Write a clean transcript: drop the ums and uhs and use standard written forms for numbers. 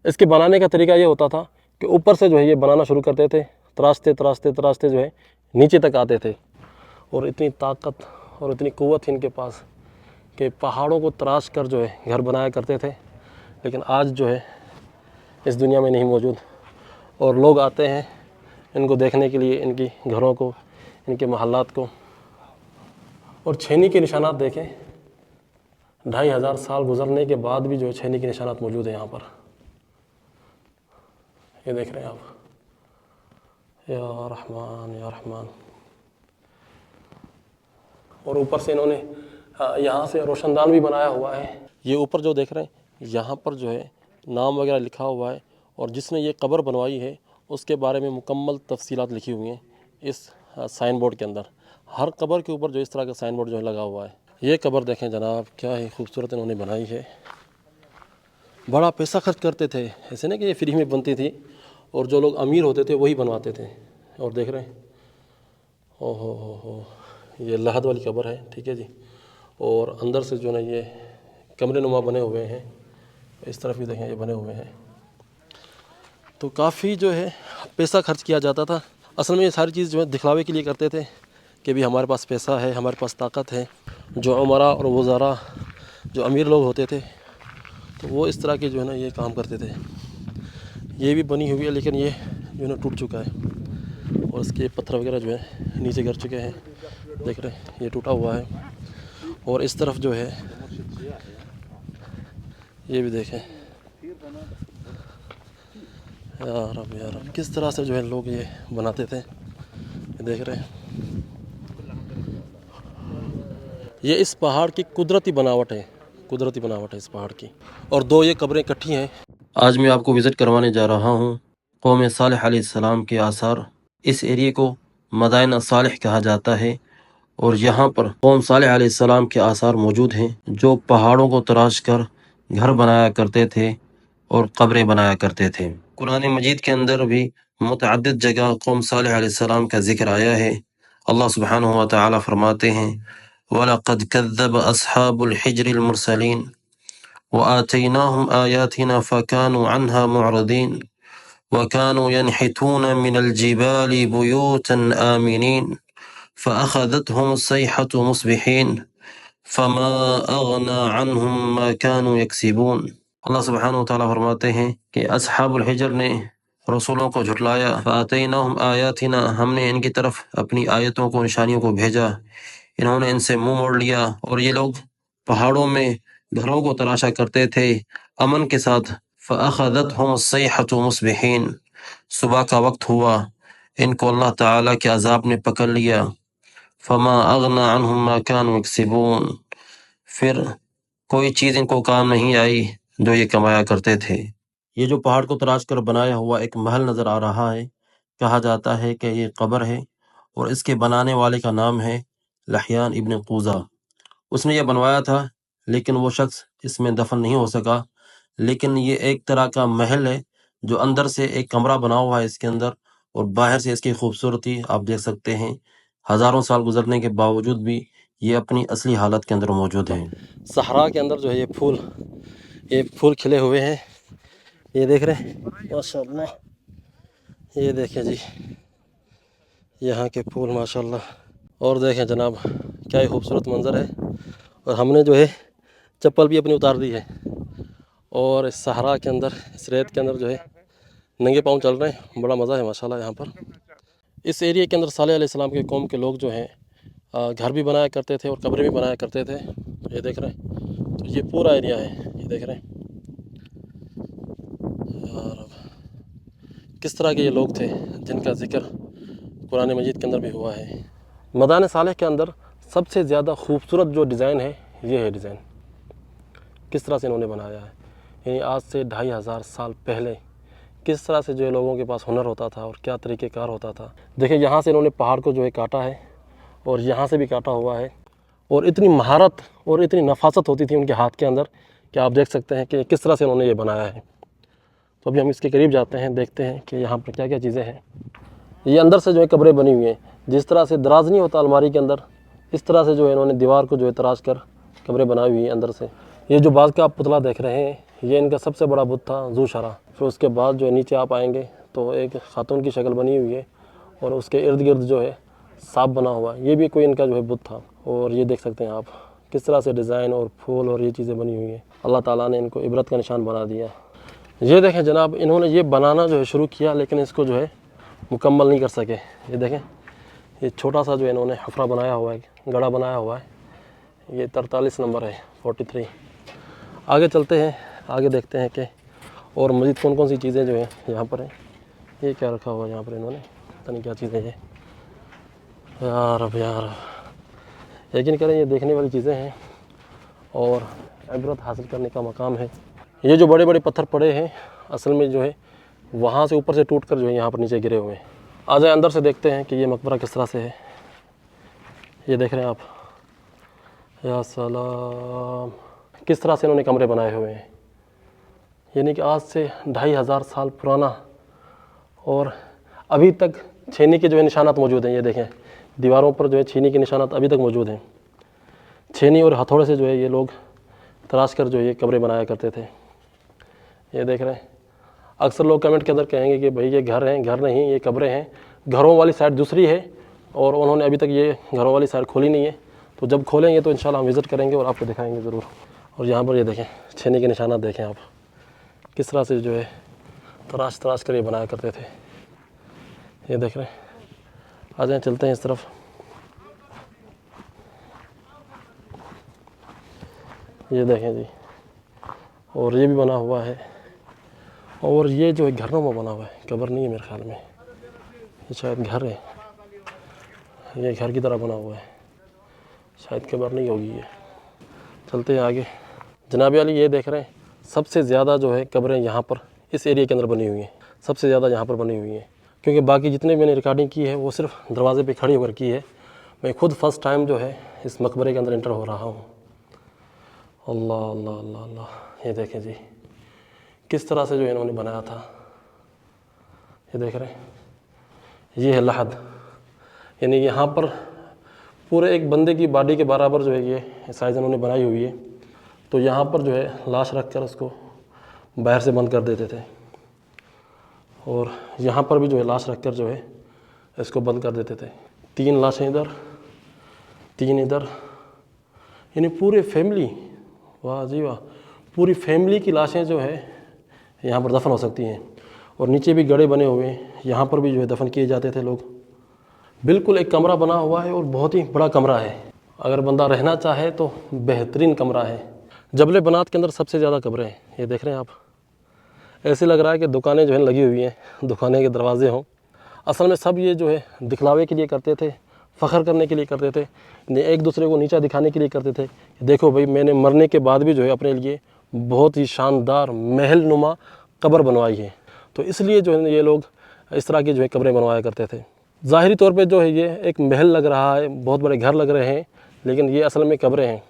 इसके बनाने का तरीका ये होता था कि ऊपर से जो है ये बनाना शुरू करते थे, तराशते तराशते तराशते जो है नीचे तक आते थे। और इतनी ताकत और इतनी क़ुव्वत थी इनके पास कि पहाड़ों को तराश कर जो है घर बनाया करते थे। लेकिन आज जो है इस दुनिया में नहीं मौजूद, और लोग आते हैं इनको देखने के लिए, इनकी घरों को, इनके महल्लात को। और छेनी के निशानात देखें, 2500 साल गुजरने के बाद भी जो है छेनी के निशानात मौजूद हैं यहाँ पर। ये देख रहे हैं आप, या रहमान या रहमान। और ऊपर से इन्होंने यहाँ से रोशनदान भी बनाया हुआ है। ये ऊपर जो देख रहे हैं यहाँ पर जो है नाम वगैरह लिखा हुआ है, और जिसने ये कब्र बनवाई है उसके बारे में मुकम्मल तफसीलात लिखी हुई हैं इस साइन बोर्ड के अंदर। हर कब्र के ऊपर जो इस तरह का साइन बोर्ड जो है लगा हुआ है। ये कब्र देखें जनाब, क्या ही खूबसूरत इन्होंने बनाई है। बड़ा पैसा खर्च करते थे, ऐसे नहीं कि ये फ्री में बनती थी, और जो लोग अमीर होते थे वही बनवाते थे। और देख रहे हैं, ओहो हो, ये लहद वाली कब्र है, ठीक है जी। और अंदर से जो है ये कमरे नुमा बने हुए हैं, इस तरफ भी देखें ये बने हुए हैं। तो काफ़ी जो है पैसा खर्च किया जाता था। असल में ये सारी चीज़ जो है दिखलावे के लिए करते थे कि भी हमारे पास पैसा है, हमारे पास ताकत है। जो उमरा और वज़ारा, जो अमीर लोग होते थे, तो वो इस तरह के जो है ना ये काम करते थे। ये भी बनी हुई है, लेकिन ये जो है ना टूट चुका है, और इसके पत्थर वगैरह जो है नीचे गिर चुके हैं। देख रहे हैं ये टूटा हुआ है। और इस तरफ जो है ये भी देखें, यार अब किस तरह से जो है लोग ये बनाते थे। ये देख रहे हैं, ये इस पहाड़ की कुदरती बनावट है, कुदरती बनावट है इस पहाड़ की। और दो ये कब्रें इकट्ठी हैं। आज मैं आपको विज़िट करवाने जा रहा हूँ कौम सालेह अलैहिस्सलाम के आसार। इस एरिया को मदाइन सालेह कहा जाता है, और यहाँ पर कौम सालेह अलैहिस्सलाम के आसार मौजूद हैं, जो पहाड़ों को तराश कर घर बनाया करते थे और कब्रें बनाया करते थे। कुरान मजीद के अंदर भी मुतअद्दिद जगह कौम सालेह अलैहिस्सलाम का जिक्र आया है। अल्लाह सुब्हानहु व तआला फरमाते हैं, वलक़द कज़्ज़ब अस्हाबुल हिज्रिल मुरसलीन व आतैनाहुम आयातिना फ़कानू अन्हा मुअरिदीन व कानू यनहितून मिनल जिबालि बुयूतन आमिनीन फ़अख़ज़तहुम अस्सैहतु मुस्बिहीन फ़मा अग़ना अन्हुम मा कानू यक्सिबून। अल्लाह सुब्हानहु व तआला फरमाते हैं कि अस्हाबुल हिज्र ने रसूलों को झुटलाया। फ़अतैनाहुम आयातिना, हमने इनकी तरफ अपनी आयतों को, निशानियों को भेजा, इन्होंने इनसे मुंह मोड़ लिया। और ये लोग पहाड़ों में घरों को तराशा करते थे अमन के साथ। फ़अख़ज़तहुम अस्सैहतु मुस्बिहीन, सुबह का वक्त हुआ, इनको अल्लाह ताला के अज़ाब ने पकड़ लिया। फ़मा अग़ना अन्हुम मा कानू यक्सिबून, फिर कोई चीज़ इनको काम नहीं आई जो ये कमाया करते थे। ये जो पहाड़ को तराश कर बनाया हुआ एक महल नज़र आ रहा है, कहा जाता है कि ये कब्र है, और इसके बनाने वाले का नाम है लहयान इब्न क़ूज़ा। उसने ये बनवाया था, लेकिन वो शख्स इसमें दफन नहीं हो सका। लेकिन ये एक तरह का महल है, जो अंदर से एक कमरा बना हुआ है इसके अंदर, और बाहर से इसकी खूबसूरती आप देख सकते हैं। हज़ारों साल गुजरने के बावजूद भी ये अपनी असली हालत के अंदर मौजूद है। सहरा के अंदर जो है ये फूल खिले हुए हैं, ये देख रहे हैं, माशाल्लाह। ये देखें जी, यहाँ के फूल माशाल्लाह। और देखें जनाब, क्या ही खूबसूरत मंज़र है। और हमने जो है चप्पल भी अपनी उतार दी है, और इस सहरा के अंदर, इस रेत के अंदर जो है नंगे पाँव चल रहे हैं। बड़ा मज़ा है माशाल्लाह यहाँ पर। इस एरिया के अंदर सालेह अलैहिस्सलाम के कौम के लोग जो हैं घर भी बनाया करते थे और कब्रें भी बनाया करते थे। ये देख रहे हैं, तो ये पूरा एरिया है, ये देख रहे हैं। और किस तरह के ये लोग थे जिनका ज़िक्र कुरान मजीद के अंदर भी हुआ है। मदान सालेह के अंदर सबसे ज़्यादा खूबसूरत जो डिज़ाइन है, ये है डिज़ाइन। किस तरह से इन्होंने बनाया है, यानी आज से 2500 साल पहले किस तरह से जो है लोगों के पास हुनर होता था और क्या तरीक़ेकार होता था। देखिए, यहाँ से इन्होंने पहाड़ को जो है काटा है, और यहाँ से भी काटा हुआ है। और इतनी महारत और इतनी नफासत होती थी उनके हाथ के अंदर कि आप देख सकते हैं कि किस तरह से उन्होंने ये बनाया है। तो अभी हम इसके करीब जाते हैं, देखते हैं कि यहाँ पर क्या क्या चीज़ें हैं। ये अंदर से जो है कब्रें बनी हुई हैं, जिस तरह से दराज नहीं होता अलमारी के अंदर, इस तरह से जो है इन्होंने दीवार को जो है तराश कर कब्रें बनाई हुई हैं अंदर से। ये जो बाज़ का आप पुतला देख रहे हैं, ये इनका सबसे बड़ा बुत था ज़ू शरा। फिर उसके बाद जो है नीचे आप आएंगे तो एक खातून की शक्ल बनी हुई है और उसके इर्द गिर्द जो है सांप बना हुआ है। ये भी कोई इनका जो है बुत था। और ये देख सकते हैं आप किस तरह से डिज़ाइन और फूल और ये चीज़ें बनी हुई हैं। अल्लाह ताला ने इनको इबरत का निशान बना दिया। ये देखें जनाब, इन्होंने ये बनाना जो है शुरू किया, लेकिन इसको जो है मुकम्मल नहीं कर सके। ये देखें, ये छोटा सा जो है इन्होंने हफरा बनाया हुआ है, गड़ा बनाया हुआ है। ये 43 नंबर है, 43। आगे चलते हैं, आगे देखते हैं कि और मज़ीद कौन कौन सी चीज़ें जो है यहाँ पर हैं। ये क्या रखा हुआ है यहाँ पर इन्होंने, पता नहीं क्या चीज़ें ये यार। अब यार यकीन करें, ये देखने वाली चीज़ें हैं और इबरत हासिल करने का मकाम है। ये जो बड़े बड़े पत्थर पड़े हैं असल में जो है वहाँ से ऊपर से टूट कर जो है यहाँ पर नीचे गिरे हुए हैं। आ जाए अंदर से देखते हैं कि ये मकबरा किस तरह से है। ये देख रहे हैं आप, या सलाम, किस तरह से इन्होंने कमरे बनाए हुए हैं। यानी कि आज से 2500 साल पुराना, और अभी तक छेनी के जो है निशानात मौजूद हैं। ये देखें, दीवारों पर जो है छेनी के निशानात अभी तक मौजूद हैं। छेनी और हथौड़े से जो है ये लोग तराश कर जो है ये कमरे बनाया करते थे। ये देख रहे हैं, अक्सर लोग कमेंट के अंदर कहेंगे कि भाई ये घर हैं, घर नहीं, ये कब्रें हैं। घरों वाली साइड दूसरी है और उन्होंने अभी तक ये घरों वाली साइड खोली नहीं है। तो जब खोलेंगे तो इंशाल्लाह हम विज़िट करेंगे और आपको दिखाएंगे ज़रूर। और यहाँ पर ये देखें, छेनी के निशानात देखें आप, किस तरह से जो है तराश तराश कर ये बनाया करते थे। ये देख रहे हैं। आ जाएँ, चलते हैं इस तरफ। ये देखें जी, और ये भी बना हुआ है। और ये जो है घरों में बना हुआ है, कब्र नहीं है मेरे ख्याल में, ये शायद घर है। ये घर की तरह बना हुआ है, शायद कब्र नहीं होगी ये। चलते हैं आगे। जनाब अली, ये देख रहे हैं, सबसे ज़्यादा जो है कब्रें यहाँ पर इस एरिया के अंदर बनी हुई हैं। सबसे ज़्यादा यहाँ पर बनी हुई हैं, क्योंकि बाकी जितने मैंने रिकॉर्डिंग की है वो सिर्फ दरवाज़े पे खड़ी होकर की है। मैं खुद फ़र्स्ट टाइम जो है इस मकबरे के अंदर इंटर हो रहा हूँ। अल्लाह अल्लाह अल्लाह अल्लाह, ये देखें जी किस तरह से जो इन्होंने बनाया था। ये देख रहे हैं, ये है लहद, यानी यहाँ पर पूरे एक बंदे की बॉडी के बराबर जो है ये साइज़ इन्होंने बनाई हुई है। तो यहाँ पर जो है लाश रख कर उसको बाहर से बंद कर देते थे, और यहाँ पर भी जो है लाश रख कर जो है इसको बंद कर देते थे। 3 लाशें इधर, 3 इधर, यानी पूरे फैमिली, वाह जी वाह, पूरी फैमिली की लाशें जो है यहाँ पर दफन हो सकती हैं। और नीचे भी गड़े बने हुए हैं, यहाँ पर भी जो है दफन किए जाते थे लोग। बिल्कुल एक कमरा बना हुआ है और बहुत ही बड़ा कमरा है। अगर बंदा रहना चाहे तो बेहतरीन कमरा है। जबल बनात के अंदर सबसे ज़्यादा कमरे हैं। ये देख रहे हैं आप, ऐसे लग रहा है कि दुकानें जो है लगी हुई हैं, दुकानें के दरवाजे हों। असल में सब ये जो है दिखलावे के लिए करते थे, फ़ख्र करने के लिए करते थे, एक दूसरे को नीचा दिखाने के लिए करते थे। देखो भाई, मैंने मरने के बाद भी जो है अपने लिए बहुत ही शानदार महल नुमा कब्र बनवाई है। तो इसलिए जो है ये लोग इस तरह की जो है कब्रें बनवाया करते थे। ज़ाहिरी तौर पे जो है ये एक महल लग रहा है, बहुत बड़े घर लग रहे हैं, लेकिन ये असल में कब्रें हैं।